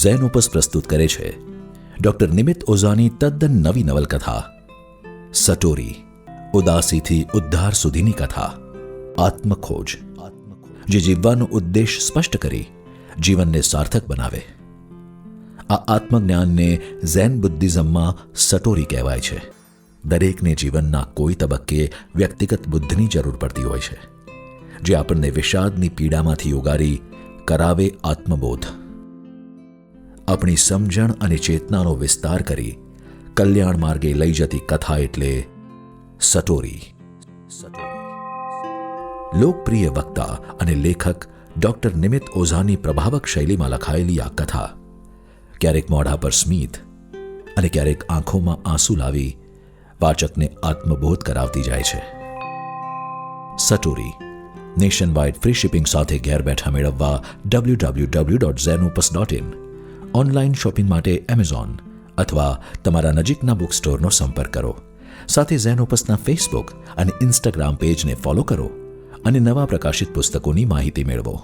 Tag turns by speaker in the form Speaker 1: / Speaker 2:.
Speaker 1: Xenopus પ્રસ્તુત કરે છે ડોક્ટર નિમિત ઓઝાની તદ્દન નવી નવલકથા સટોરી, ઉદાસીથી ઉદ્ધાર સુધીની કથા, આત્મખોજ, જે જીવવાનો ઉદ્દેશ સ્પષ્ટ કરી જીવનને સાર્થક બનાવે. આ આત્મજ્ઞાનને ઝેન બુદ્ધિઝમમાં સટોરી કહેવાય છે. દરેકને જીવનના કોઈ તબક્કે વ્યક્તિગત બુદ્ધની જરૂર પડતી હોય છે, જે આપણને વિષાદની પીડામાંથી ઉગારી કરાવે આત્મબોધ. આપણી સમજણ અને ચેતનાનો વિસ્તાર કરી કલ્યાણ માર્ગે લઈ જતી કથા એટલે સટોરી. લોકપ્રિય વક્તા અને લેખક ડોક્ટર નિમિત ઓઝાની પ્રભાવક શૈલીમાં લખાયેલી આ કથા ક્યારેક મોઢા પર સ્મિત અને ક્યારેક આંખોમાં આંસુ લાવી વાચકને આત્મબોધ કરાવતી જાય છે. સટોરી નેશન વાઇડ ફ્રી શિપિંગ સાથે ઘેર બેઠા મેળવવા www.zenopus.in, ઓનલાઈન શોપિંગ માટે એમેઝોન અથવા તમારા નજીકના બુક સ્ટોરનો સંપર્ક કરો. સાથે ઝેનોપસના ફેસબુક અને ઇન્સ્ટાગ્રામ પેજને ફોલો કરો અને નવા પ્રકાશિત પુસ્તકોની માહિતી મેળવો.